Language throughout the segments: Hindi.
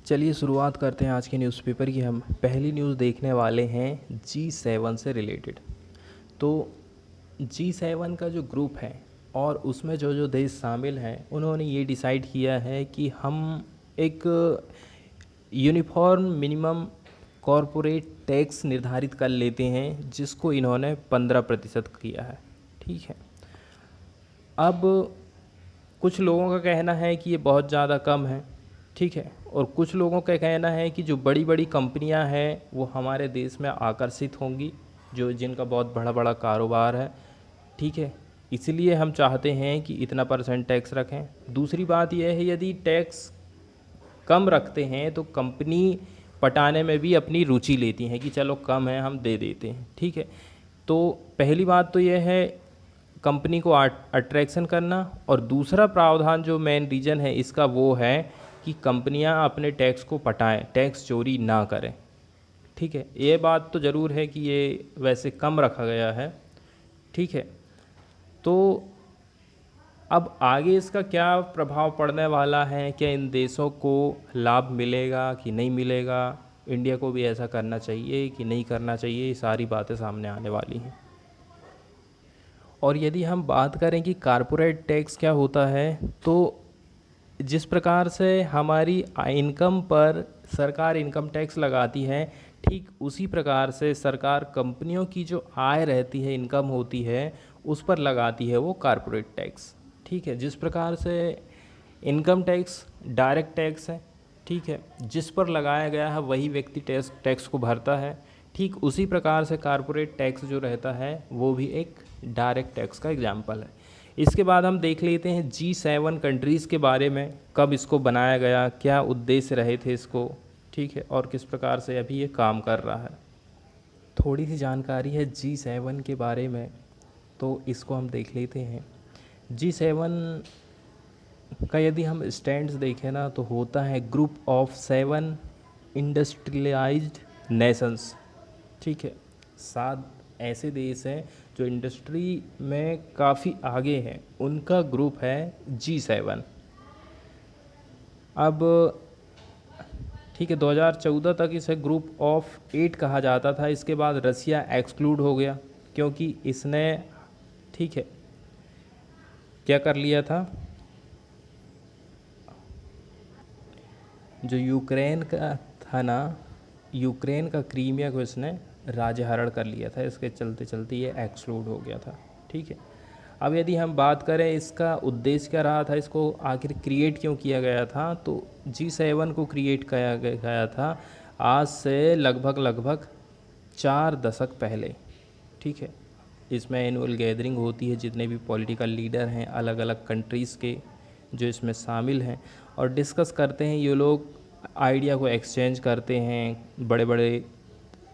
चलिए शुरुआत करते हैं आज के न्यूज़पेपर की। हम पहली न्यूज़ देखने वाले हैं G7 से रिलेटेड। तो G7 का जो ग्रुप है और उसमें जो जो देश शामिल हैं उन्होंने ये डिसाइड किया है कि हम एक यूनिफॉर्म मिनिमम कॉरपोरेट टैक्स निर्धारित कर लेते हैं, जिसको इन्होंने 15% किया है। ठीक है। अब कुछ लोगों का कहना है कि ये बहुत ज़्यादा कम है। ठीक है। और कुछ लोगों का कहना है कि जो बड़ी बड़ी कंपनियां हैं वो हमारे देश में आकर्षित होंगी, जो जिनका बहुत बड़ा बड़ा कारोबार है। ठीक है। इसलिए हम चाहते हैं कि इतना % टैक्स रखें। दूसरी बात यह है, यदि टैक्स कम रखते हैं तो कंपनी पटाने में भी अपनी रुचि लेती हैं कि चलो कम है हम दे देते हैं। ठीक है। तो पहली बात तो यह है कंपनी को अट्रैक्शन करना, और दूसरा प्रावधान जो मेन रीज़न है इसका वो है कि कंपनियां अपने टैक्स को पटाएं, टैक्स चोरी ना करें। ठीक है। ये बात तो ज़रूर है कि ये वैसे कम रखा गया है। ठीक है। तो अब आगे इसका क्या प्रभाव पड़ने वाला है, क्या इन देशों को लाभ मिलेगा कि नहीं मिलेगा, इंडिया को भी ऐसा करना चाहिए कि नहीं करना चाहिए, ये सारी बातें सामने आने वाली हैं। और यदि हम बात करें कि कारपोरेट टैक्स क्या होता है, तो जिस प्रकार से हमारी इनकम पर सरकार इनकम टैक्स लगाती है, ठीक उसी प्रकार से सरकार कंपनियों की जो आय रहती है, इनकम होती है, उस पर लगाती है वो कारपोरेट टैक्स। ठीक है। जिस प्रकार से इनकम टैक्स डायरेक्ट टैक्स है, ठीक है, जिस पर लगाया गया है वही व्यक्ति टैक्स को भरता है, ठीक उसी प्रकार से कारपोरेट टैक्स जो रहता है वो भी एक डायरेक्ट टैक्स का एग्जाम्पल है। इसके बाद हम देख लेते हैं G7 कंट्रीज़ के बारे में, कब इसको बनाया गया, क्या उद्देश्य रहे थे इसको। ठीक है। और किस प्रकार से अभी ये काम कर रहा है। थोड़ी सी जानकारी है G7 के बारे में, तो इसको हम देख लेते हैं। G7 का यदि हम स्टैंड्स देखें ना, तो होता है ग्रुप ऑफ 7 इंडस्ट्रियलाइज्ड नेशंस। ठीक है। 7 ऐसे देश हैं जो इंडस्ट्री में काफ़ी आगे हैं, उनका ग्रुप है G7। अब ठीक है, 2014 तक इसे ग्रुप ऑफ 8 कहा जाता था। इसके बाद रसिया एक्सक्लूड हो गया, क्योंकि इसने ठीक है क्या कर लिया था, जो यूक्रेन का था ना, यूक्रेन का क्रीमिया को इसने राज्यहरण कर लिया था। इसके चलते चलते ये एक्सक्लूड हो गया था। ठीक है। अब यदि हम बात करें इसका उद्देश्य क्या रहा था, इसको आखिर क्रिएट क्यों किया गया था, तो G7 को क्रिएट किया गया था आज से लगभग 4 दशक पहले। ठीक है। इसमें एनुअल गैदरिंग होती है, जितने भी पॉलिटिकल लीडर हैं अलग अलग कंट्रीज़ के जो इसमें शामिल हैं, और डिस्कस करते हैं। ये लोग आइडिया को एक्सचेंज करते हैं बड़े बड़े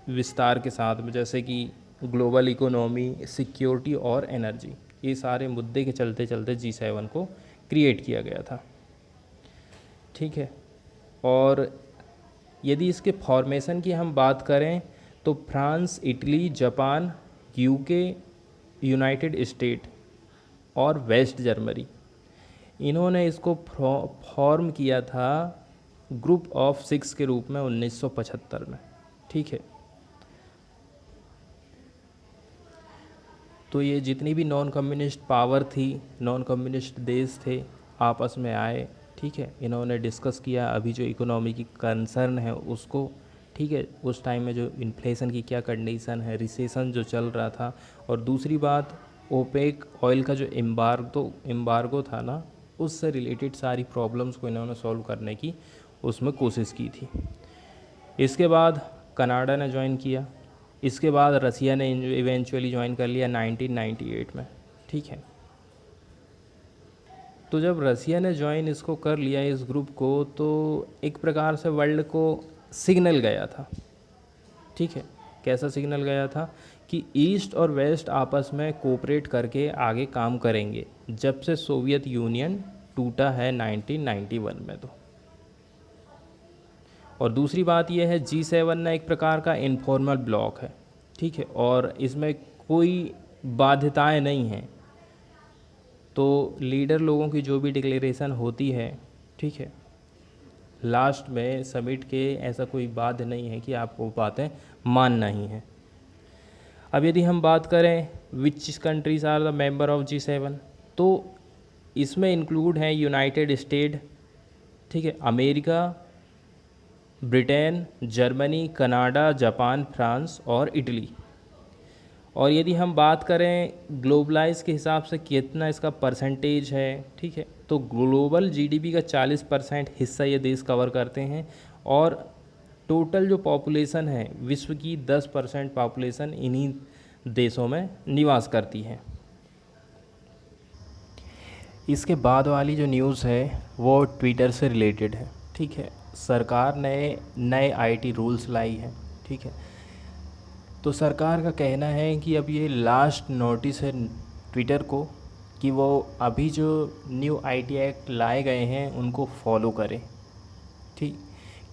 विस्तार के साथ में, जैसे कि ग्लोबल इकोनॉमी, सिक्योरिटी और एनर्जी। ये सारे मुद्दे के चलते चलते G7 को क्रिएट किया गया था। ठीक है। और यदि इसके फॉर्मेशन की हम बात करें, तो France, Italy, Japan, UK, United state और वेस्ट जर्मनी, इन्होंने इसको फॉर्म किया था ग्रुप ऑफ 6 के रूप में 1975 में। ठीक है। तो ये जितनी भी नॉन कम्युनिस्ट पावर थी, नॉन कम्युनिस्ट देश थे, आपस में आए। ठीक है। इन्होंने डिस्कस किया अभी जो इकोनॉमी की कंसर्न है उसको। ठीक है। उस टाइम में जो इन्फ्लेशन की क्या कंडीशन है, रिसेशन जो चल रहा था, और दूसरी बात ओपेक ऑयल का जो एम्बार्गो था ना, उससे रिलेटेड सारी प्रॉब्लम्स को इन्होंने सॉल्व करने की उसमें कोशिश की थी। इसके बाद कनाडा ने ज्वाइन किया। इसके बाद रसिया ने इवेंचुअली ज्वाइन कर लिया 1998 में। ठीक है। तो जब रसिया ने ज्वाइन इसको कर लिया, इस ग्रुप को, तो एक प्रकार से वर्ल्ड को सिग्नल गया था। ठीक है। कैसा सिग्नल गया था कि ईस्ट और वेस्ट आपस में कोऑपरेट करके आगे काम करेंगे, जब से सोवियत यूनियन टूटा है 1991 में। तो और दूसरी बात यह है G7 ना एक प्रकार का इनफॉर्मल ब्लॉक है। ठीक है। और इसमें कोई बाध्यताएं नहीं हैं। तो लीडर लोगों की जो भी डिक्लेरेशन होती है, ठीक है, लास्ट में समिट के ऐसा कोई बाध्य नहीं है कि आपको बातें मानना ही है। अब यदि हम बात करें which countries are the member of G7, तो इसमें इंक्लूड हैं यूनाइटेड स्टेट, ठीक है, America, Britain, Germany, Canada, Japan, France और इटली। और यदि हम बात करें ग्लोबलाइज के हिसाब से कितना इसका परसेंटेज है, ठीक है, तो ग्लोबल जीडीपी का 40% हिस्सा ये देश कवर करते हैं और टोटल जो पॉपुलेशन है विश्व की 10% पॉपुलेशन इन्हीं देशों में निवास करती है। इसके बाद वाली जो न्यूज़ है वो ट्विटर से रिलेटेड है, ठीक है। सरकार ने नए आईटी रूल्स लाई है, ठीक है। तो सरकार का कहना है कि अब ये लास्ट नोटिस है ट्विटर को कि वो अभी जो न्यू आईटी एक्ट लाए गए हैं उनको फॉलो करें, ठीक।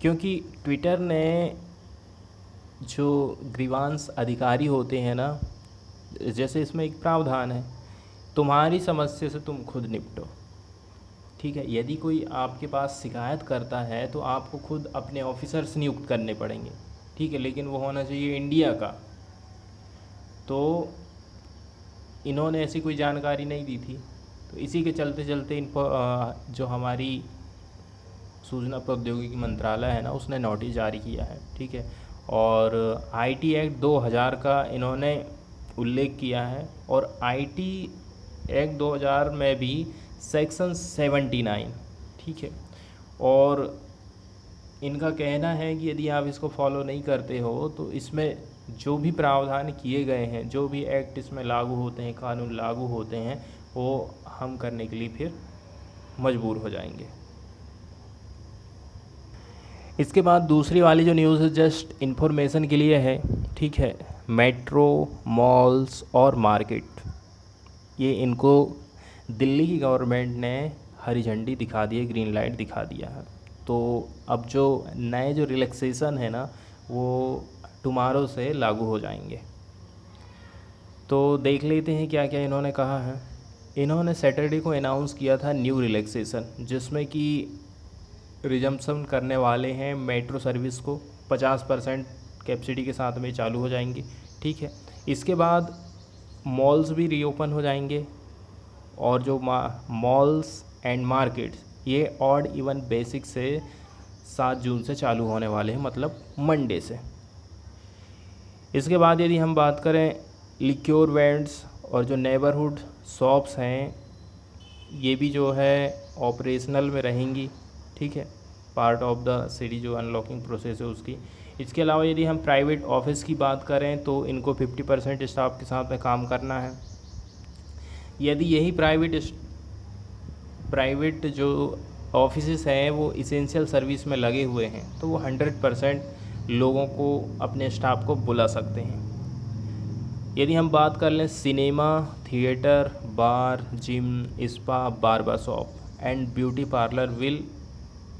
क्योंकि ट्विटर ने जो ग्रीवांस अधिकारी होते हैं ना, जैसे इसमें एक प्रावधान है, तुम्हारी समस्या से तुम खुद निपटो, ठीक है। यदि कोई आपके पास शिकायत करता है तो आपको खुद अपने ऑफिसर्स नियुक्त करने पड़ेंगे, ठीक है, लेकिन वो होना चाहिए इंडिया का। तो इन्होंने ऐसी कोई जानकारी नहीं दी थी, तो इसी के चलते चलते जो हमारी सूचना प्रौद्योगिकी मंत्रालय है ना, उसने नोटिस जारी किया है, ठीक है। और आईटी एक्ट 2000 का इन्होंने उल्लेख किया है और आईटी एक्ट 2000 में भी सेक्शन 79, ठीक है। और इनका कहना है कि यदि आप इसको फॉलो नहीं करते हो तो इसमें जो भी प्रावधान किए गए हैं, जो भी एक्ट इसमें लागू होते हैं, कानून लागू होते हैं, वो हम करने के लिए फिर मजबूर हो जाएंगे। इसके बाद दूसरी वाली जो न्यूज़ है जस्ट इन्फॉर्मेशन के लिए है, ठीक है। मेट्रो, मॉल्स और मार्केट, ये इनको दिल्ली की गवर्नमेंट ने हरी झंडी दिखा दी है, ग्रीन लाइट दिखा दिया है। तो अब जो नए जो रिलैक्सेशन है ना, वो टुमारो से लागू हो जाएंगे। तो देख लेते हैं क्या क्या इन्होंने कहा है। इन्होंने सैटरडे को अनाउंस किया था न्यू रिलैक्सेशन, जिसमें कि रिजम्पशन करने वाले हैं मेट्रो सर्विस को 50% कैपेसिटी के साथ में चालू हो जाएंगी, ठीक है। इसके बाद मॉल्स भी रीओपन हो जाएंगे और जो मॉल्स एंड मार्केट्स ये ऑड इवन बेसिक से 7 जून से चालू होने वाले हैं, मतलब मंडे से। इसके बाद यदि हम बात करें लिक्योर वेंड्स और जो नेबरहुड शॉप्स हैं, ये भी जो है ऑपरेशनल में रहेंगी, ठीक है, पार्ट ऑफ द सिटी जो अनलॉकिंग प्रोसेस है उसकी। इसके अलावा यदि हम प्राइवेट ऑफिस की बात करें तो इनको 50% स्टाफ के साथ में काम करना है। यदि यही प्राइवेट जो ऑफिसेस हैं वो इसेंशियल सर्विस में लगे हुए हैं तो वो 100% लोगों को, अपने स्टाफ को बुला सकते हैं। यदि हम बात कर लें cinema, theatre, bar, gym, spa, barber shop and beauty parlour will,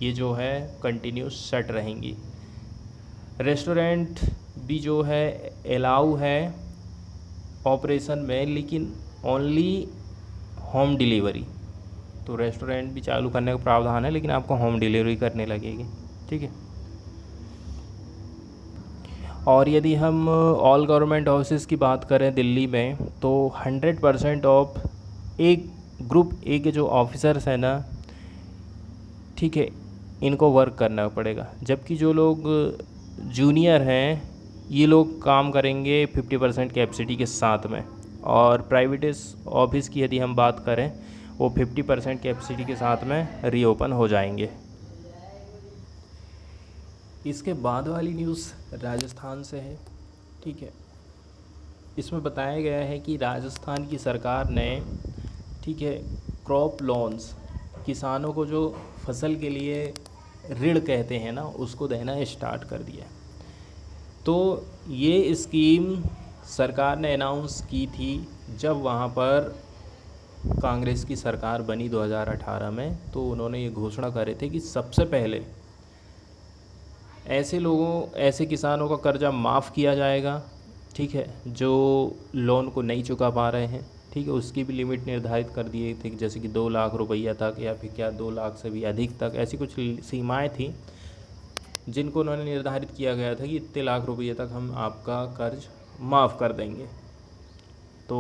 ये जो है कंटिन्यू शट रहेंगी। रेस्टोरेंट भी जो है अलाउ है ऑपरेशन में, लेकिन ओनली होम डिलीवरी। तो रेस्टोरेंट भी चालू करने का प्रावधान है, लेकिन आपको होम डिलीवरी करने लगेगी, ठीक है। और यदि हम ऑल गवर्नमेंट ऑफिस की बात करें दिल्ली में तो 100% ऑफ एक ग्रुप ए के जो ऑफिसर्स हैं ना, ठीक है, इनको वर्क करना पड़ेगा। जबकि जो लोग जूनियर हैं ये लोग काम करेंगे 50% कैपेसिटी के साथ में। और प्राइवेट ऑफिस की यदि हम बात करें वो 50% कैपेसिटी के साथ में रीओपन हो जाएंगे। इसके बाद वाली न्यूज़ राजस्थान से है, ठीक है। इसमें बताया गया है कि राजस्थान की सरकार ने, ठीक है, क्रॉप लोन्स, किसानों को जो फसल के लिए ऋण कहते हैं ना, उसको देना स्टार्ट कर दिया। तो ये स्कीम सरकार ने अनाउंस की थी जब वहाँ पर कांग्रेस की सरकार बनी 2018 में। तो उन्होंने ये घोषणा करे थे कि सबसे पहले ऐसे किसानों का कर्जा माफ़ किया जाएगा, ठीक है, जो लोन को नहीं चुका पा रहे हैं। ठीक है, उसकी भी लिमिट निर्धारित कर दी गई थी, जैसे कि 2 लाख रुपया तक या फिर क्या 2 लाख से भी अधिक तक, ऐसी कुछ सीमाएं थी जिनको उन्होंने निर्धारित किया गया था कि इतने लाख रुपये तक हम आपका कर्ज माफ़ कर देंगे। तो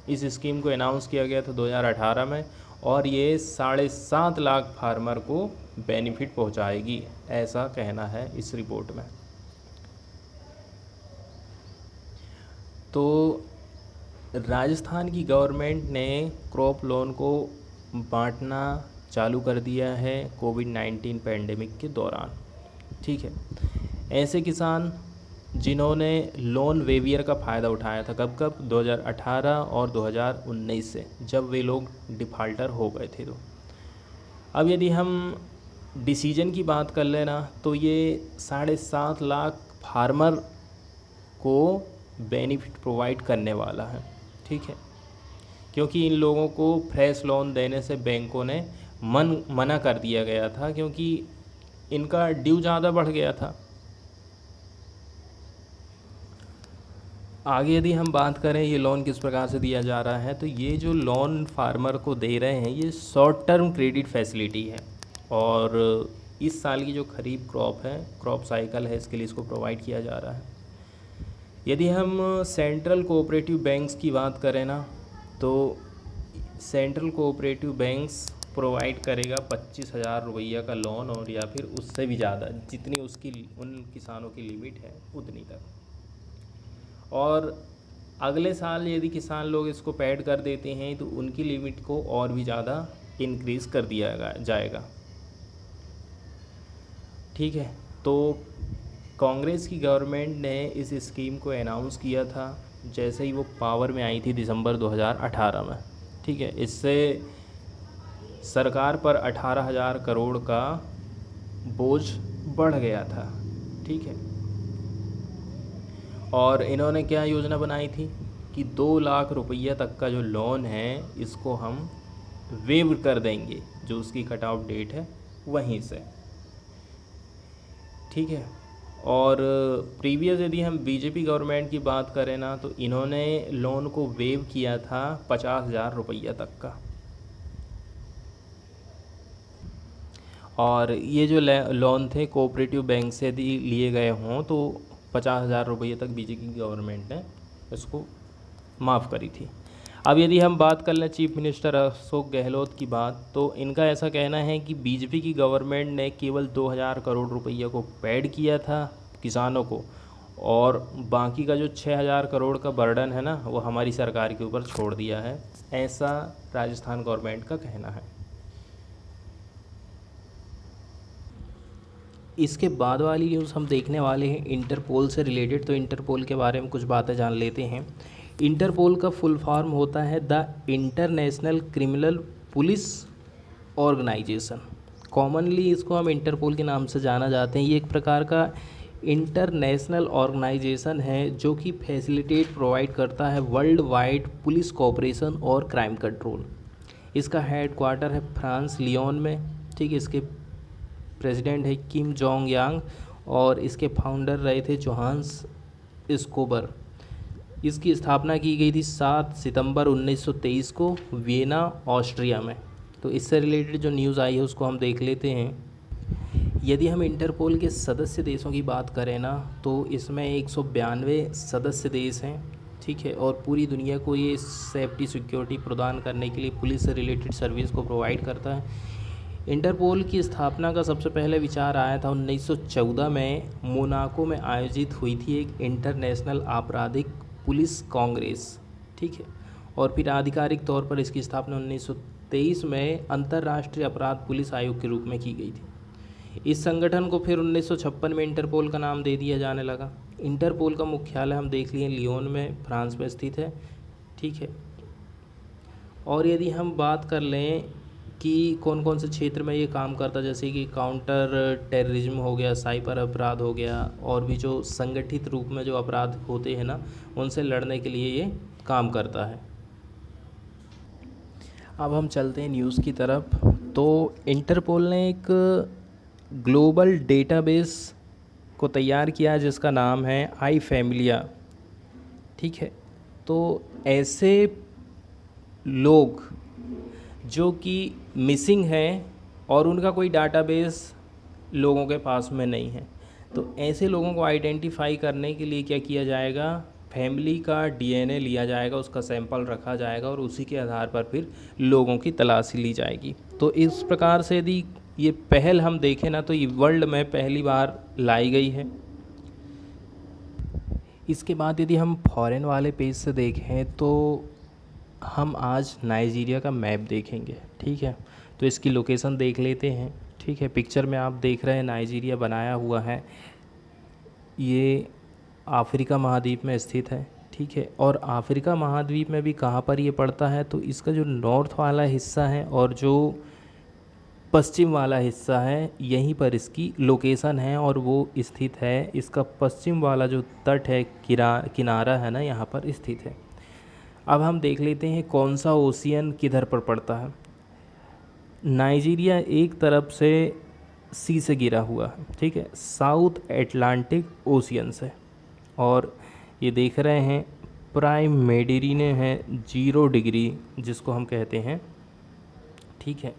इस स्कीम को अनाउंस किया गया था 2018 में, और ये 7.5 लाख फार्मर को बेनिफिट पहुंचाएगी, ऐसा कहना है इस रिपोर्ट में। तो राजस्थान की गवर्नमेंट ने क्रॉप लोन को बांटना चालू कर दिया है कोविड-19 पैंडेमिक के दौरान। ठीक है, ऐसे किसान जिन्होंने लोन वेवियर का फ़ायदा उठाया था, कब कब 2018 और 2019 से, जब वे लोग डिफ़ाल्टर हो गए थे। तो अब यदि हम डिसीजन की बात कर लेना, तो ये 7.5 लाख फार्मर को बेनिफिट प्रोवाइड करने वाला है। ठीक है, क्योंकि इन लोगों को फ्रेश लोन देने से बैंकों ने मना कर दिया गया था, क्योंकि इनका ड्यू ज़्यादा बढ़ गया था। आगे यदि हम बात करें ये लोन किस प्रकार से दिया जा रहा है, तो ये जो लोन फार्मर को दे रहे हैं ये शॉर्ट टर्म क्रेडिट फैसिलिटी है, और इस साल की जो खरीफ क्रॉप है, क्रॉप साइकिल है, इसके लिए इसको प्रोवाइड किया जा रहा है। यदि हम सेंट्रल कोऑपरेटिव बैंक्स की बात करें ना, तो सेंट्रल कोऑपरेटिव बैंक्स प्रोवाइड करेगा 25,000 रुपया का लोन, और या फिर उससे भी ज़्यादा, जितनी उसकी उन किसानों की लिमिट है उतनी तक। और अगले साल यदि किसान लोग इसको पैड कर देते हैं तो उनकी लिमिट को और भी ज़्यादा इंक्रीज़ कर दिया जाएगा। ठीक है, तो कांग्रेस की गवर्नमेंट ने इस स्कीम को अनाउंस किया था जैसे ही वो पावर में आई थी दिसंबर 2018 में। ठीक है, इससे सरकार पर 18,000 करोड़ का बोझ बढ़ गया था। ठीक है, और इन्होंने क्या योजना बनाई थी कि 2 लाख रुपया तक का जो लोन है इसको हम वेव कर देंगे, जो उसकी कट ऑफ डेट है वहीं से। ठीक है, और प्रीवियस यदि हम बीजेपी गवर्नमेंट की बात करें ना, तो इन्होंने लोन को वेव किया था 50,000 रुपया तक का। और ये जो लोन थे कोऑपरेटिव बैंक से यदि लिए गए हों तो 50,000 रुपये तक बीजेपी गवर्नमेंट ने इसको माफ़ करी थी। अब यदि हम बात कर लें चीफ मिनिस्टर अशोक गहलोत की बात, तो इनका ऐसा कहना है कि बीजेपी की गवर्नमेंट ने केवल 2,000 करोड़ रुपये को पेड किया था किसानों को, और बाकी का जो 6,000 करोड़ का बर्डन है ना, वो हमारी सरकार के ऊपर छोड़ दिया है, ऐसा राजस्थान गवर्नमेंट का कहना है। इसके बाद वाली न्यूज़ हम देखने वाले हैं इंटरपोल से रिलेटेड। तो इंटरपोल के बारे में कुछ बातें जान लेते हैं। इंटरपोल का फुल फॉर्म होता है the International Criminal Police Organisation. Commonly इसको हम इंटरपोल के नाम से जाना जाते हैं। ये एक प्रकार का इंटरनेशनल ऑर्गेनाइजेशन है जो कि फैसिलिटेट प्रोवाइड करता है वर्ल्ड वाइड पुलिस कोऑपरेशन और क्राइम कंट्रोल। इसका हेड क्वार्टर है फ्रांस लियोन में। ठीक है, इसके प्रेसिडेंट है किम जोंग यांग, और इसके फाउंडर रहे थे जोहान्स स्कोबर। इसकी स्थापना की गई थी 7 सितंबर 1923 को वियना ऑस्ट्रिया में। तो इससे रिलेटेड जो न्यूज़ आई है उसको हम देख लेते हैं। यदि हम इंटरपोल के सदस्य देशों की बात करें ना, तो इसमें 192 सदस्य देश हैं। ठीक है, और पूरी दुनिया को ये सेफ्टी सिक्योरिटी प्रदान करने के लिए पुलिस से रिलेटेड सर्विस को प्रोवाइड करता है। इंटरपोल की स्थापना का सबसे पहले विचार आया था 1914 में मोनाको में आयोजित हुई थी एक इंटरनेशनल आपराधिक पुलिस कांग्रेस। ठीक है, और फिर आधिकारिक तौर पर इसकी स्थापना 1923 में अंतर्राष्ट्रीय अपराध पुलिस आयोग के रूप में की गई थी। इस संगठन को फिर 1956 में इंटरपोल का नाम दे दिया जाने लगा। इंटरपोल का मुख्यालय हम देख लिए लियोन में फ्रांस में स्थित है। ठीक है, और यदि हम बात कर लें कि कौन कौन से क्षेत्र में ये काम करता है, जैसे कि काउंटर टेररिज्म हो गया, साइबर अपराध हो गया, और भी जो संगठित रूप में जो अपराध होते हैं ना, उनसे लड़ने के लिए ये काम करता है। अब हम चलते हैं न्यूज़ की तरफ। तो इंटरपोल ने एक ग्लोबल डेटाबेस को तैयार किया जिसका नाम है आई फैमिलिया। ठीक है, तो ऐसे लोग जो कि मिसिंग हैं और उनका कोई डाटाबेस लोगों के पास में नहीं है। तो ऐसे लोगों को आइडेंटिफाई करने के लिए क्या किया जाएगा, फैमिली का डीएनए लिया जाएगा, उसका सैंपल रखा जाएगा और उसी के आधार पर फिर लोगों की तलाशी ली जाएगी। तो इस प्रकार से यदि ये पहल हम देखें ना, तो ये वर्ल्ड में पहली बार लाई गई है। इसके बाद यदि हम फॉरेन वाले पेज से देखें तो हम आज नाइजीरिया का मैप देखेंगे, ठीक है। तो इसकी लोकेशन देख लेते हैं, ठीक है। पिक्चर में आप देख रहे हैं नाइजीरिया बनाया हुआ है, ये अफ्रीका महाद्वीप में स्थित है, ठीक है। और अफ्रीका महाद्वीप में भी कहाँ पर ये पड़ता है, तो इसका जो नॉर्थ वाला हिस्सा है और जो पश्चिम वाला हिस्सा है, यहीं पर इसकी लोकेशन है और वो स्थित है। इसका पश्चिम वाला जो तट है, किनारा है ना, यहाँ पर स्थित है। अब हम देख लेते हैं कौन सा ओशियन किधर पर पड़ता है। नाइजीरिया एक तरफ से सी से गिरा हुआ है, ठीक है, साउथ एटलांटिक ओशियन से। और ये देख रहे हैं प्राइम मेडिरीने है 0 डिग्री जिसको हम कहते हैं, ठीक है,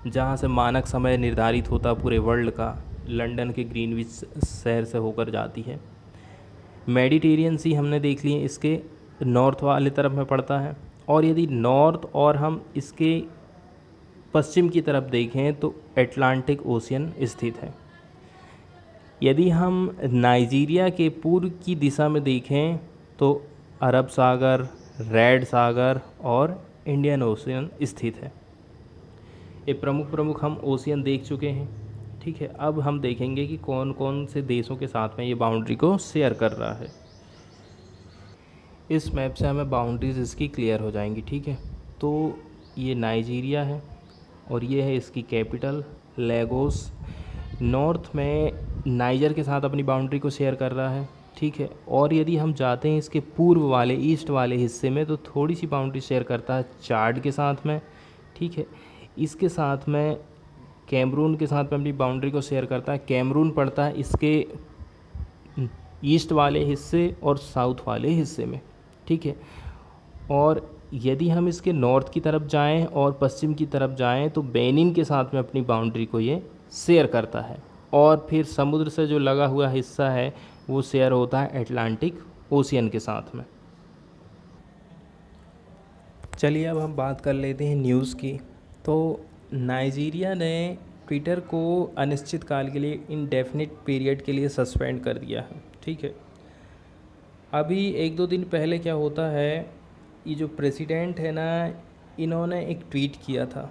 जहाँ से मानक समय निर्धारित होता पूरे वर्ल्ड का, लंदन के ग्रीनविच शहर से होकर जाती है। मेडिटेरियन सी हमने देख लिए, इसके नॉर्थ वाले तरफ में पड़ता है। और यदि नॉर्थ और हम इसके पश्चिम की तरफ देखें तो एटलांटिक ओशियन स्थित है। यदि हम नाइजीरिया के पूर्व की दिशा में देखें तो अरब सागर, रेड सागर और इंडियन ओशियन स्थित है। ये प्रमुख हम ओशियन देख चुके हैं, ठीक है। अब हम देखेंगे कि कौन कौन से देशों के साथ में ये बाउंड्री को शेयर कर रहा है। इस मैप से हमें बाउंड्रीज इसकी क्लियर हो जाएंगी, ठीक है। तो ये नाइजीरिया है और ये है इसकी कैपिटल लेगोस। नॉर्थ में नाइजर के साथ अपनी बाउंड्री को शेयर कर रहा है, ठीक है। और यदि हम जाते हैं इसके पूर्व वाले, ईस्ट वाले हिस्से में, तो थोड़ी सी बाउंड्री शेयर करता है चाड के साथ में, ठीक है। इसके साथ में कैमरून के साथ में अपनी बाउंड्री को शेयर करता है। कैमरून पड़ता है इसके ईस्ट वाले हिस्से और साउथ वाले हिस्से में, ठीक है। और यदि हम इसके नॉर्थ की तरफ जाएं और पश्चिम की तरफ जाएं तो बेनिन के साथ में अपनी बाउंड्री को ये शेयर करता है। और फिर समुद्र से जो लगा हुआ हिस्सा है वो शेयर होता है एटलांटिक ओशियन के साथ में। चलिए अब हम बात कर लेते हैं न्यूज़ की। तो नाइजीरिया ने ट्विटर को अनिश्चित काल के लिए, इंडेफिनिट पीरियड के लिए सस्पेंड कर दिया है, ठीक है। अभी 1-2 दिन पहले क्या होता है, ये जो प्रेसिडेंट है ना, इन्होंने एक ट्वीट किया था।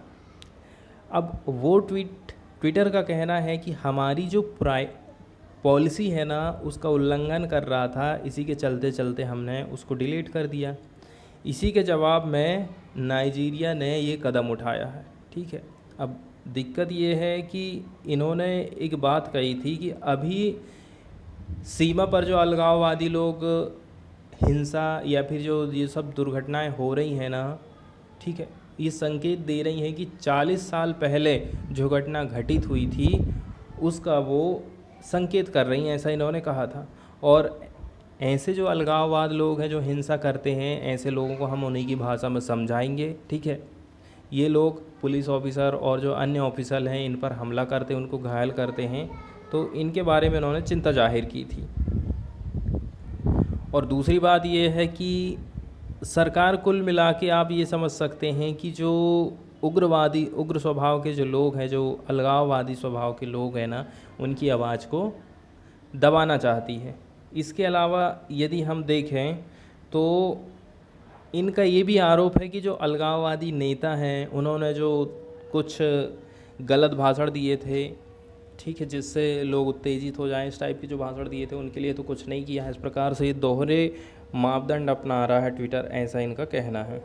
अब वो ट्विटर का कहना है कि हमारी जो पॉलिसी है ना उसका उल्लंघन कर रहा था, इसी के चलते चलते हमने उसको डिलीट कर दिया। इसी के जवाब में नाइजीरिया ने ये कदम उठाया है, ठीक है। अब दिक्कत ये है कि इन्होंने एक बात कही थी कि अभी सीमा पर जो अलगाववादी लोग हिंसा या फिर जो ये सब दुर्घटनाएं हो रही हैं ना, ठीक है, ये संकेत दे रही हैं कि 40 साल पहले जो घटना घटित हुई थी उसका वो संकेत कर रही हैं, ऐसा इन्होंने कहा था। और ऐसे जो अलगाववाद लोग हैं जो हिंसा करते हैं, ऐसे लोगों को हम उन्हीं की भाषा में समझाएंगे, ठीक है। ये लोग पुलिस ऑफिसर और जो अन्य ऑफिसर हैं इन पर हमला करते हैं, उनको घायल करते हैं, तो इनके बारे में उन्होंने चिंता जाहिर की थी। और दूसरी बात ये है कि सरकार कुल मिला के आप ये समझ सकते हैं कि जो उग्र स्वभाव के जो लोग हैं, जो अलगाववादी स्वभाव के लोग हैं ना, उनकी आवाज़ को दबाना चाहती है। इसके अलावा यदि हम देखें तो इनका ये भी आरोप है कि जो अलगाववादी नेता हैं उन्होंने जो कुछ गलत भाषण दिए थे, ठीक है, जिससे लोग उत्तेजित हो जाएं, इस टाइप के जो भाषण दिए थे उनके लिए तो कुछ नहीं किया है। इस प्रकार से ये दोहरे मापदंड अपना रहा है ट्विटर, ऐसा इनका कहना है।